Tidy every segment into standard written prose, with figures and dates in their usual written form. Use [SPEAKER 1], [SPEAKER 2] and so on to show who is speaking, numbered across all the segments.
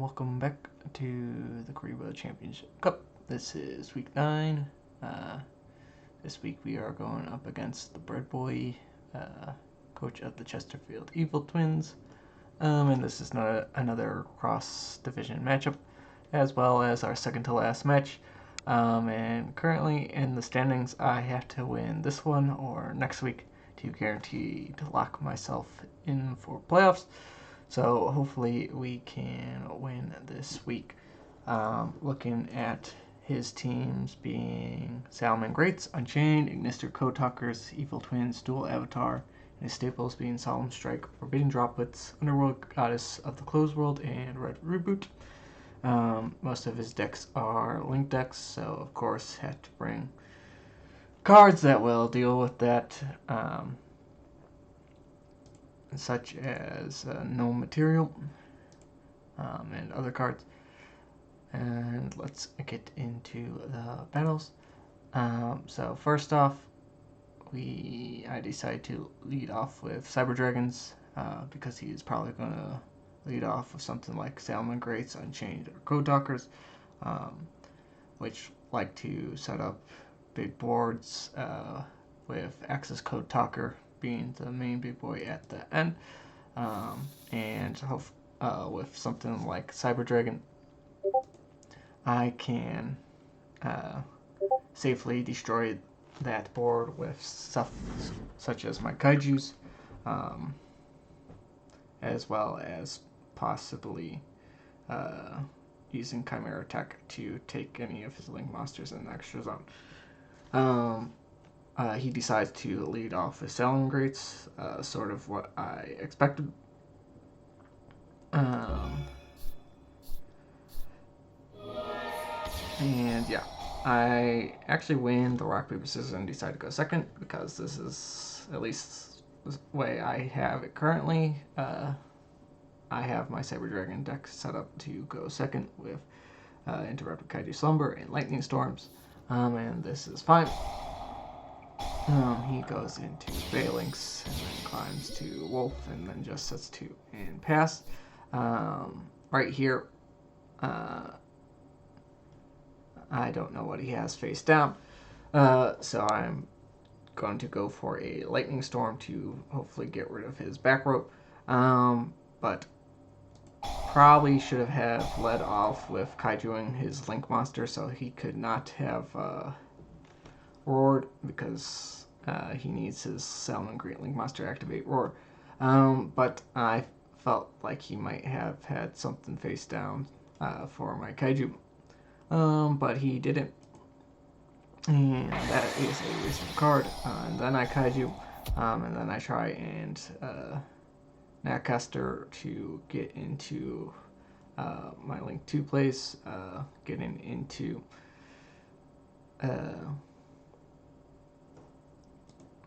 [SPEAKER 1] welcome back to the Kuriboh Championship Cup. This is week 9. This week we are going up against the BreadBoi, coach of the Chesterfield Evil Twins. And this is another cross-division matchup, as well as our second to last match. And currently in the standings, I have to win this one or next week to guarantee to lock myself in for playoffs. So hopefully we can win this week. Looking at his teams being Salamagreat, Unchained, Ignister, Codetalkers, Evil Twins, Dual Avatar, and his staples being Solemn Strike, Forbidden Droplets, Underworld Goddess of the Closed World, and Red Reboot. Most of his decks are link decks, so of course had to bring cards that will deal with that. Such as No Material and other cards. And let's get into the battles. So first off, I decided to lead off with Cyber Dragons because he's probably going to lead off with something like Salamagreat, Unchained, or Codetalkers, which like to set up big boards with Access Codetalker being the main big boy at the end, and with something like Cyber Dragon, I can safely destroy that board with stuff such as my Kaijus, as well as possibly using Chimera Tech to take any of his Link Monsters in the extra zone. He decides to lead off with Salamagreat, sort of what I expected. And yeah, I actually win the rock, paper, scissors and decide to go second because this is at least the way I have it currently. I have my Cyber Dragon deck set up to go second with Interrupted Kaiju Slumber and Lightning Storms, and this is fine. He goes into Phalanx and then climbs to Wolf and then just sets 2 and pass. Right here, I don't know what he has face down, so I'm going to go for a Lightning Storm to hopefully get rid of his back rope, but probably should have led off with Kaijuing his Link Monster so he could not have roared because he needs his Salamagreat Link Monster activate roar. But I felt like he might have had something face down for my Kaiju. But he didn't. And that is a waste of a card. And then I Kaiju. And then I try and Natcaster to get into my Link 2 place, getting into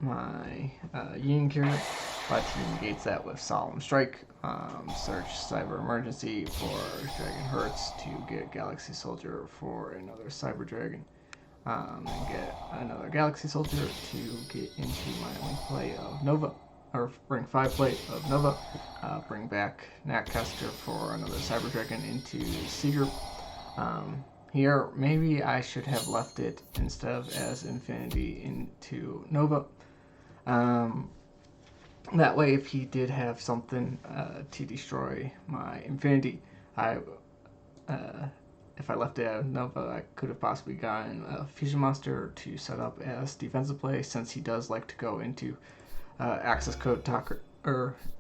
[SPEAKER 1] my Yin Cure, but he negates that with Solemn Strike. Search Cyber Emergency for Dragon Hertz to get Galaxy Soldier for another Cyber Dragon, and get another Galaxy Soldier to get into my Link play of Nova, or Ring 5 play of Nova, bring back Natcaster for another Cyber Dragon into Cydra. Here, maybe I should have left it instead of as Infinity into Nova. That way, if he did have something to destroy my Infinity, if I left it at Nova, I could have possibly gotten a Fusion Monster to set up as defensive play, since he does like to go into Access Codetalker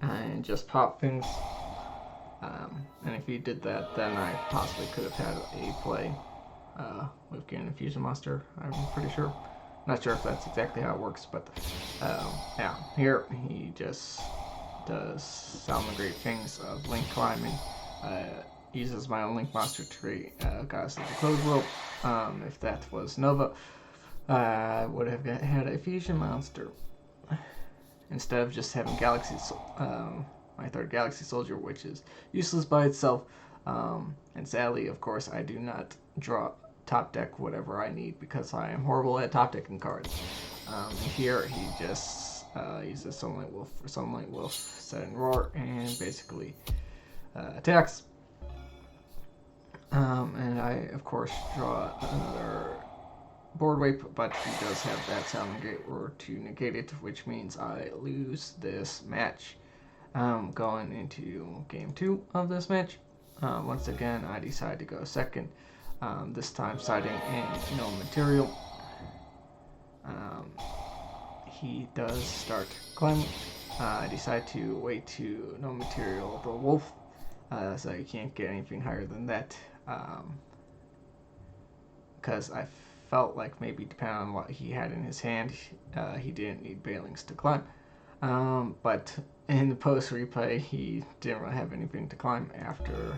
[SPEAKER 1] and just pop things. And if he did that, then I possibly could have had a play with getting a Fusion Monster, I'm pretty sure. Not sure if that's exactly how it works, but yeah, here he just does Salamagreat things of Link climbing, uses my own Link Monster to create Goddess of the Closed World. If that was Nova, I would have had a Fusion Monster instead of just having my third Galaxy Soldier, which is useless by itself. And sadly, of course, I do not draw top deck whatever I need because I am horrible at top decking cards. Here he just uses Sunlight Wolf for Sunlight Wolf, set and roar, and basically attacks. And I, of course, draw another board wipe, but he does have that Salamagreat to negate it, which means I lose this match. Going into game 2 of this match, once again, I decide to go second, this time siding in no material. He does start climbing. I decide to wait to no material the wolf, so you can't get anything higher than that, because I felt like maybe depending on what he had in his hand, he didn't need Bailings to climb. But in the post replay, he didn't really have anything to climb after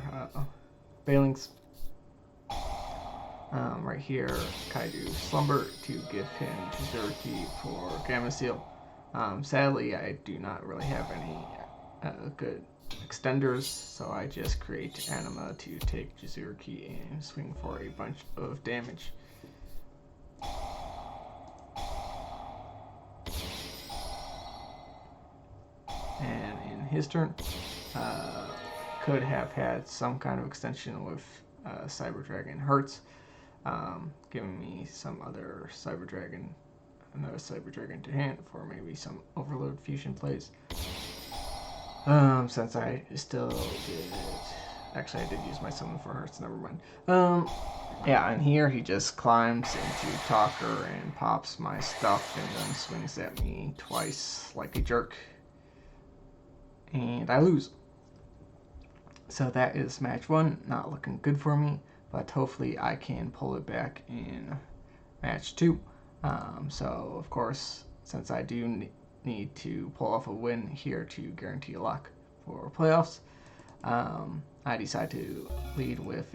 [SPEAKER 1] Bailings. Right here, Kaido Slumber to give him Jizuriki for Gamma Seal. Sadly, I do not really have any good extenders, so I just create Anima to take Jizuriki and swing for a bunch of damage. And in his turn, could have had some kind of extension with Cyber Dragon Hertz, giving me some other another Cyber Dragon to hand for maybe some Overload Fusion plays. Since I still did, actually I did use my summon for Hertz, never mind. Yeah, and here he just climbs into Talker and pops my stuff and then swings at me twice like a jerk. And I lose. So that is match 1, not looking good for me, but hopefully I can pull it back in match 2. So of course, since I do need to pull off a win here to guarantee a lock for playoffs, I decide to lead with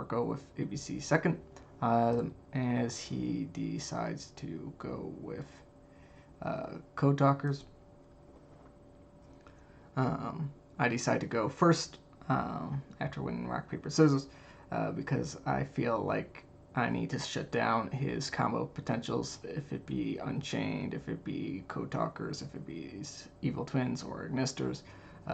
[SPEAKER 1] go with ABC second, as he decides to go with Codetalkers. I decide to go first after winning rock, paper, scissors, because I feel like I need to shut down his combo potentials, if it be Unchained, if it be Codetalkers, if it be Evil Twins or Ignisters.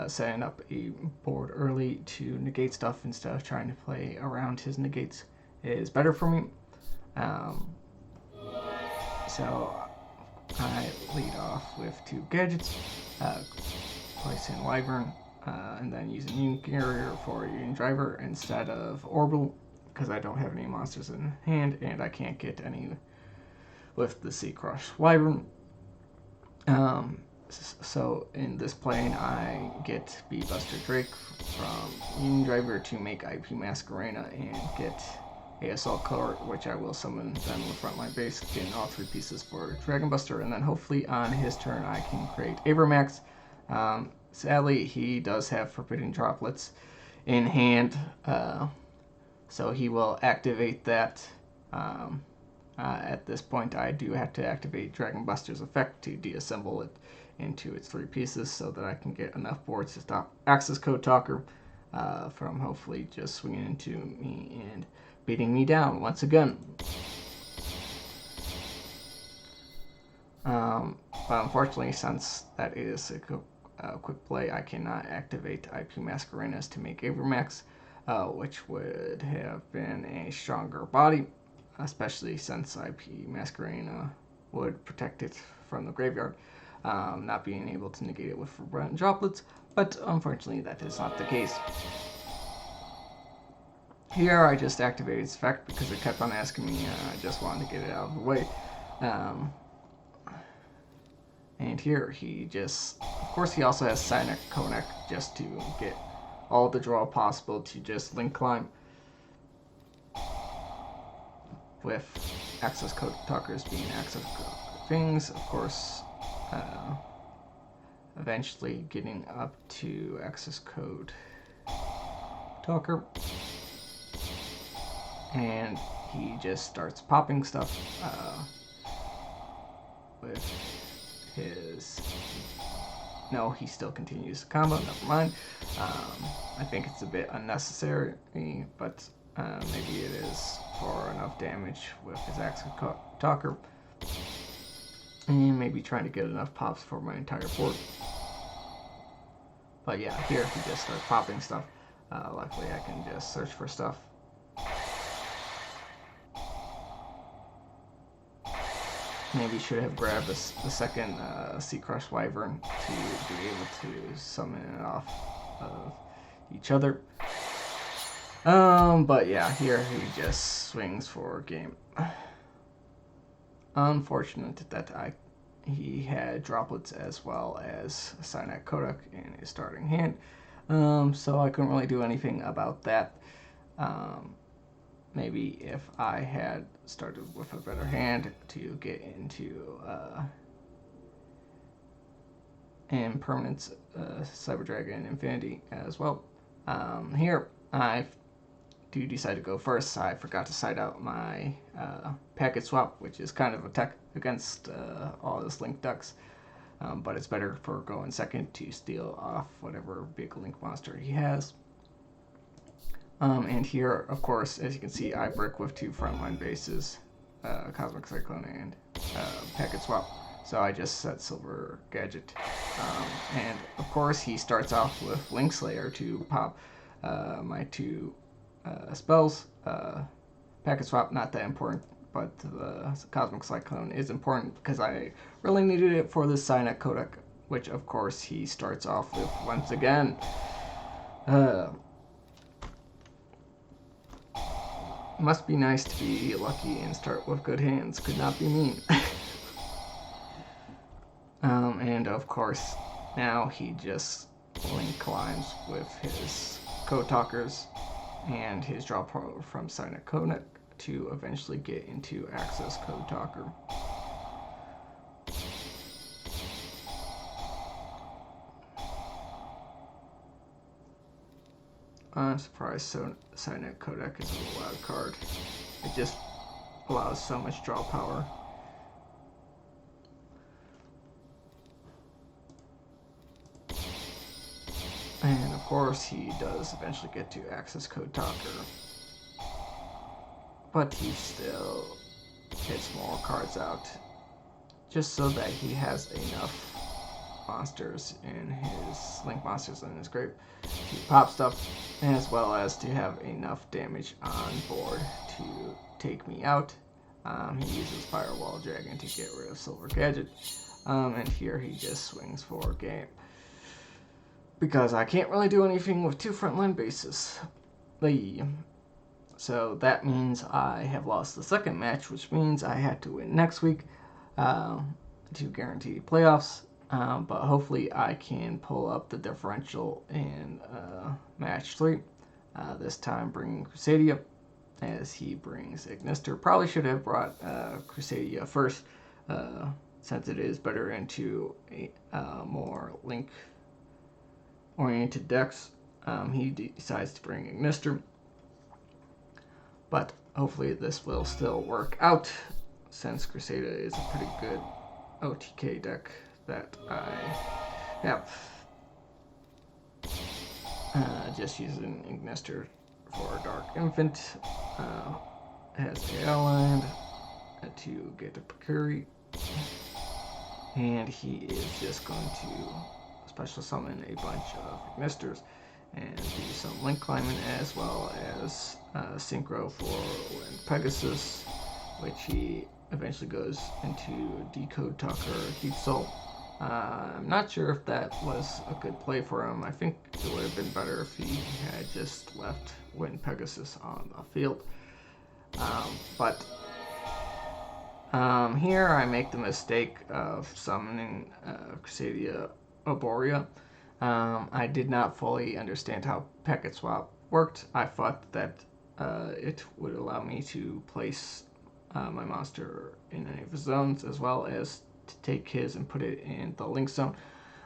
[SPEAKER 1] Setting up a board early to negate stuff instead of trying to play around his negates is better for me. So I lead off with 2 gadgets, placing Wyvern, and then using Union Carrier for Union Driver instead of Orbital, because I don't have any monsters in hand and I can't get any with the Sea Crush Wyvern. So in this plane, I get B-Buster Drake from Union Driver to make IP Masquerena and get ASL Court, which I will summon then with Frontline Base, getting all 3 pieces for Dragon Buster, and then hopefully on his turn I can create Avermax. Sadly, he does have Forbidden Droplets in hand, so he will activate that. At this point, I do have to activate Dragon Buster's effect to deassemble it into its 3 pieces so that I can get enough boards to stop Access Code Talker from hopefully just swinging into me and beating me down once again. But unfortunately, since that is a quick play, I cannot activate IP Masquerenas to make Avermax, which would have been a stronger body, especially since IP Masquerena would protect it from the graveyard, not being able to negate it with Forbidden Droplets, but unfortunately that is not the case. Here I just activated its effect because it kept on asking me, I just wanted to get it out of the way. And here he just, of course he also has Cynek Konek just to get all the draw possible to just link climb. With Access Code Talkers being access things, of course, eventually getting up to Access Code Talker. And he just starts popping stuff with his... No, he still continues the combo, never mind. I think it's a bit unnecessary, but maybe it is for enough damage with his Access Talker. And maybe trying to get enough pops for my entire board. But yeah, here he just starts popping stuff. Luckily I can just search for stuff maybe should have grabbed the second Sea Crush Wyvern to be able to summon it off of each other. But yeah, here he just swings for game. Unfortunate that he had droplets as well as Cyanide Kodak in his starting hand. So I couldn't really do anything about that. Maybe if I had started with a better hand to get into Impermanence, Cyber Dragon, Infinity as well. Here I do decide to go first. I forgot to side out my packet swap, which is kind of a tech against all his link ducks. But it's better for going second to steal off whatever big link monster he has. And here, of course, as you can see, I brick with 2 frontline bases, Cosmic Cyclone and Packet Swap. So I just set Silver Gadget. And of course, he starts off with Link Slayer to pop my 2 spells. Packet Swap, not that important, but the Cosmic Cyclone is important because I really needed it for this Cyanide Kodak, which of course he starts off with once again. Must be nice to be lucky and start with good hands. Could not be mean. And of course, now he just link climbs with his Codetalkers and his draw pro from Cyanide Kodak to eventually get into Access Codetalker. I'm surprised Cyanide Kodak is a loud card. It just allows so much draw power. And of course he does eventually get to Access Codetalker. But he still gets more cards out just so that he has enough monsters in his link monsters in his grave to pop stuff, as well as to have enough damage on board to take me out. He uses Firewall Dragon to get rid of Silver Gadget, and here he just swings for game because I can't really do anything with 2 frontline bases. So that means I have lost the second match, which means I had to win next week to guarantee playoffs. But hopefully I can pull up the differential in match 3. This time bringing Crusadia as he brings Ignister. Probably should have brought Crusadia first since it is better into more link oriented decks. He decides to bring Ignister. But hopefully this will still work out since Crusadia is a pretty good OTK deck that I have. Just using Ignister for Dark Infant. Has AL land to get a Procuri. And he is just going to special summon a bunch of Ignisters and do some link climbing, as well as Synchro for Pegasus, which he eventually goes into Decode Tucker Heat Soul. I'm not sure if that was a good play for him. I think it would have been better if he had just left Wind Pegasus on the field. But here I make the mistake of summoning Crusadia Arborea. I did not fully understand how Packet Swap worked. I thought that it would allow me to place my monster in any of the zones, as well as to take his and put it in the link zone.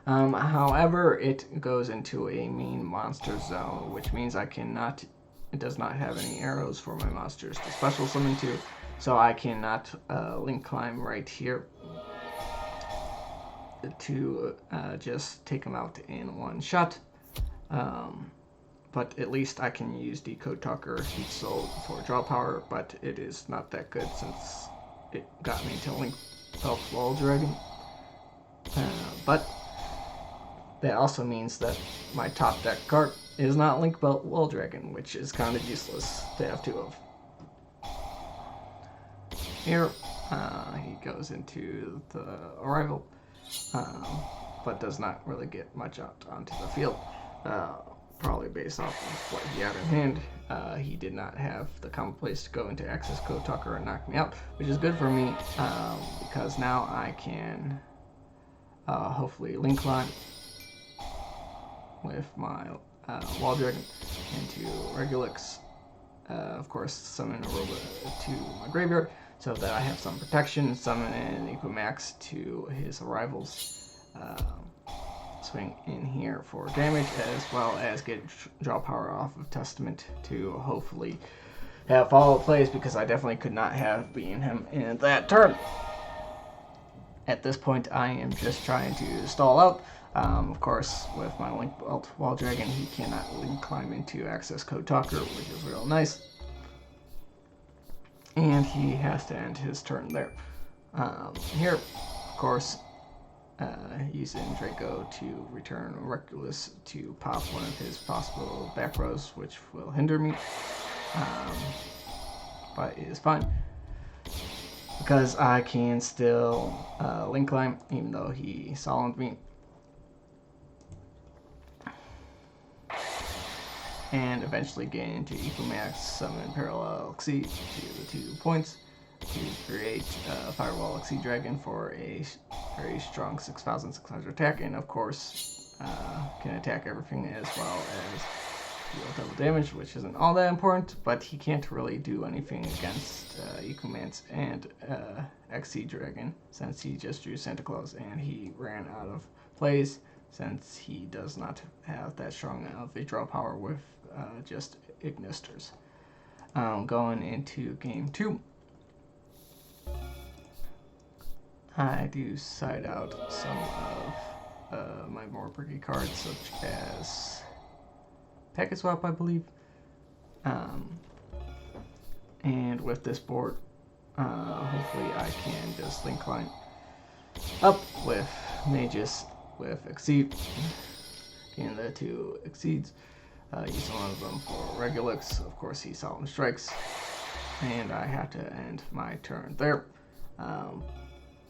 [SPEAKER 1] However, it goes into a main monster zone, which means it does not have any arrows for my monsters to special summon to, so I cannot link climb right here to just take them out in one shot. But at least I can use Decode Talker Heat Soul for draw power, but it is not that good since it got me to Link Belt Wall Dragon. But that also means that my top deck card is not Link Belt Wall Dragon, which is kind of useless to have 2 of. Here, He goes into the arrival, but does not really get much out onto the field. Probably based off of what he had in hand. He did not have the common place to go into access Codetalker and knock me out, which is good for me because now I can hopefully link climb with my Wall Dragon into Regulix. Of course, summon Aroba to my graveyard so that I have some protection. Summon an Equimax to his arrivals. Swing in here for damage, as well as get draw power off of Testament to hopefully have follow plays, because I definitely could not have beaten him in that turn. At this point, I am just trying to stall out. Of course, with my Link Belt Wall Dragon, he cannot link climb into Access Codetalker, which is real nice. And he has to end his turn there. Here, of course, using Draco to return Reckless to pop one of his possible back rows, which will hinder me. But it is fine, because I can still link climb, even though he solomoned me. And eventually get into Equimax, summon Parallel Xyz to the 2 points to create Firewall Xyz Dragon for a very strong 6,600 attack, and of course can attack everything as well as deal double damage, which isn't all that important, but he can't really do anything against Equimax and Xyz Dragon, since he just drew Santa Claus and he ran out of plays, since he does not have that strong of a draw power with just Ignisters. Going into game 2, I do side out some of my more bricky cards, such as Packet Swap, I believe. And with this board, hopefully I can just link climb up with Magus with Xyz, getting the 2 Xyz. Use one of them for Regulix. Of course, he Solemn Strikes, and I have to end my turn there.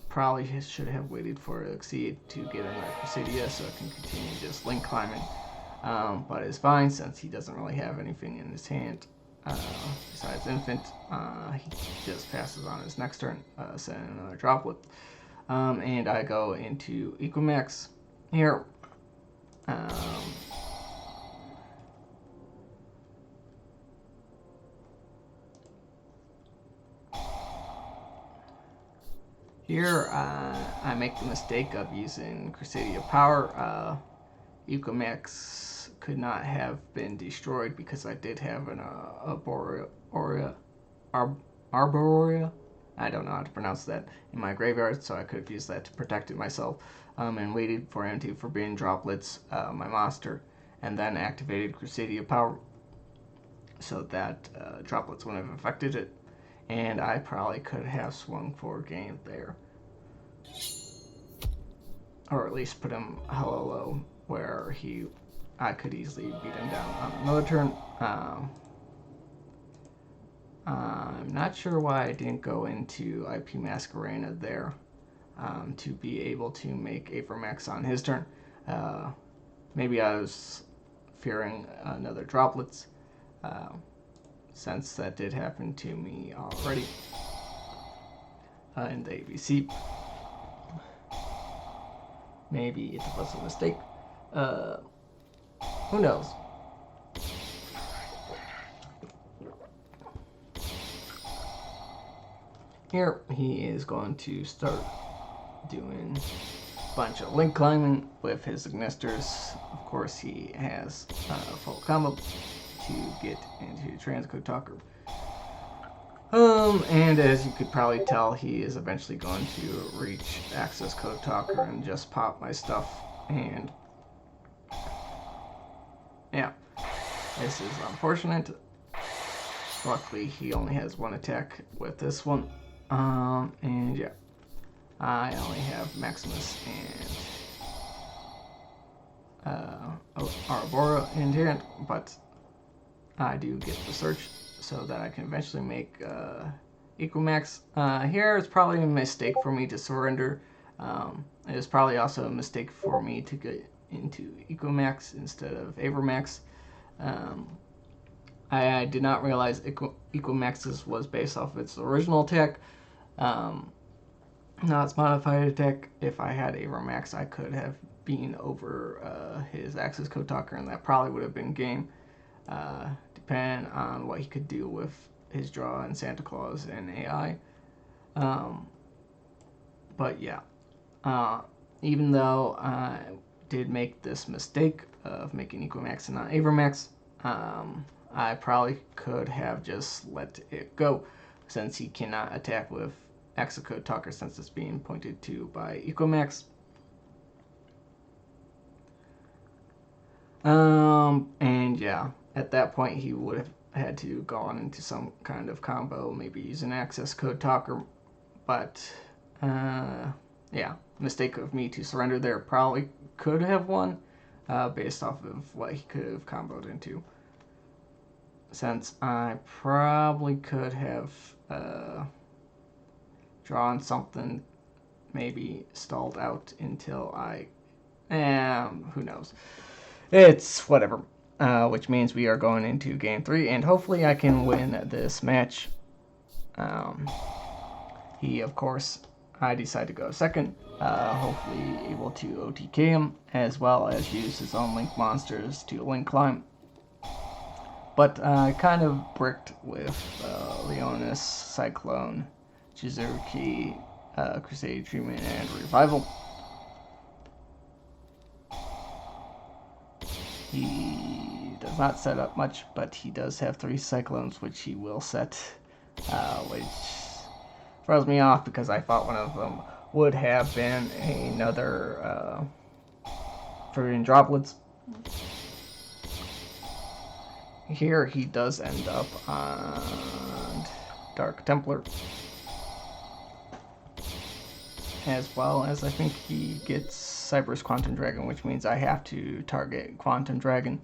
[SPEAKER 1] Probably should have waited for Xyz to get in that Crusadia so I can continue just link climbing. But it's fine, since he doesn't really have anything in his hand besides Infant. He just passes on his next turn, sending another Droplet. And I go into Equimax here. Here, I make the mistake of using Crusadia Power. Equimax could not have been destroyed because I did have an Arborea. I don't know how to pronounce that in my graveyard, so I could have used that to protect it myself, and waited for him to Forbidden Droplets my monster, and then activated Crusadia Power so that droplets wouldn't have affected it. And I probably could have swung for game there, or at least put him hella low where I could easily beat him down on another turn. I'm not sure why I didn't go into IP Masquerena there to be able to make Avermax on his turn. Maybe I was fearing another droplets, since that did happen to me already in the ABC. Maybe it was a mistake. Who knows? Here he is going to start doing a bunch of link climbing with his Ignisters. Of course, he has a full combo to get into Transcode Talker. And as you could probably tell, he is eventually going to reach Access Code Talker and just pop my stuff. And yeah, this is unfortunate. Luckily, he only has 1 attack with this one. And yeah, I only have Maximus and Arbora in here, but I do get the search so that I can eventually make Equimax. Here it's probably a mistake for me to surrender. It was probably also a mistake for me to get into Equimax instead of Avermax. I did not realize Equimax's was based off its original attack. Not its modified attack. If I had Avermax, I could have been over his Axis Codetalker, and that probably would have been game. Depending on what he could do with his draw and Santa Claus and AI. But yeah, even though I did make this mistake of making Equimax and not Avermax, I probably could have just let it go, since he cannot attack with Axis Codetalker since it's being pointed to by Equimax. And yeah, at that point he would have had to go on into some kind of combo, maybe use an Axis Codetalker. But yeah, mistake of me to surrender there. Probably could have won based off of what he could have comboed into. Since I probably could have drawn something, maybe stalled out until I who knows. It's whatever. Which means we are going into game 3, and hopefully I can win this match. He, of course, I decide to go second. Hopefully able to OTK him, as well as use his own Link monsters to Link climb. But I kind of bricked with Leonis, Cyclone, Jizuki, Crusadia Treatment, and Revival. He does not set up much, but he does have 3 Cyclones, which he will set, which throws me off because I thought one of them would have been another Fruiting Droplets. Here he does end up on Dark Templar, as well as I think he gets Cyber's Quantum Dragon, which means I have to target Quantum Dragon.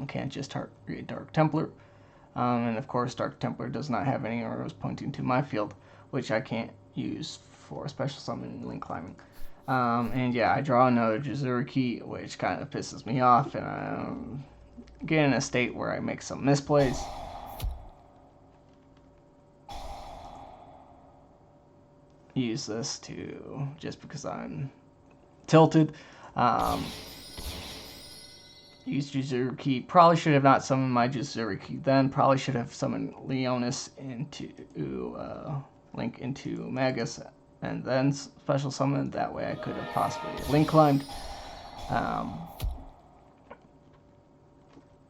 [SPEAKER 1] Can't just target Dark Templar. And of course Dark Templar does not have any arrows pointing to my field, which I can't use for special summon Link climbing. And yeah, I draw another Jizuki, which kind of pisses me off, and I'm getting in a state where I make some misplays. Use this to, just because I'm tilted, use Jizuki. Probably should have not summoned my Jizuki then. Probably should have summoned Leonis into Link into Magus, and then special summon. That way I could have possibly Link climbed.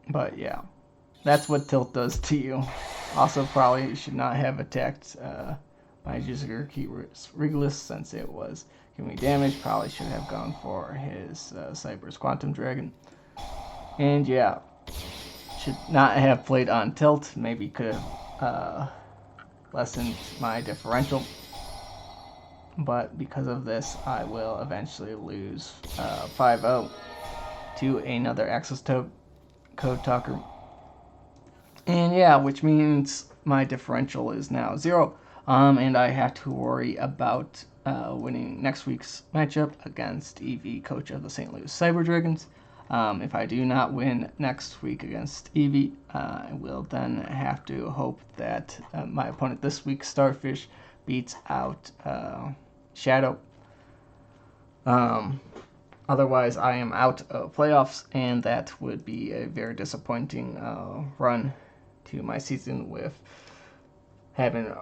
[SPEAKER 1] But yeah, that's what tilt does to you. Also, probably should not have attacked my Jizuki Regulus, since it was giving me damage. Probably should have gone for his Cyber's Quantum Dragon. And yeah, should not have played on tilt. Maybe could have lessened my differential. But because of this, I will eventually lose 5-0 to another Axis Codetalker. And yeah, which means my differential is now 0. And I have to worry about winning next week's matchup against Eevee, coach of the St. Louis Cyber Dragons. If I do not win next week against Eevee, I will then have to hope that my opponent this week, Starfish, beats out Shadow. Otherwise, I am out of playoffs, and that would be a very disappointing run to my season, with having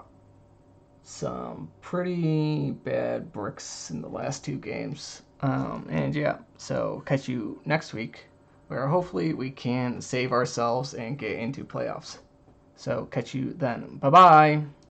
[SPEAKER 1] some pretty bad bricks in the last 2 games. And yeah, so catch you next week, where hopefully we can save ourselves and get into playoffs. So catch you then. Bye-bye!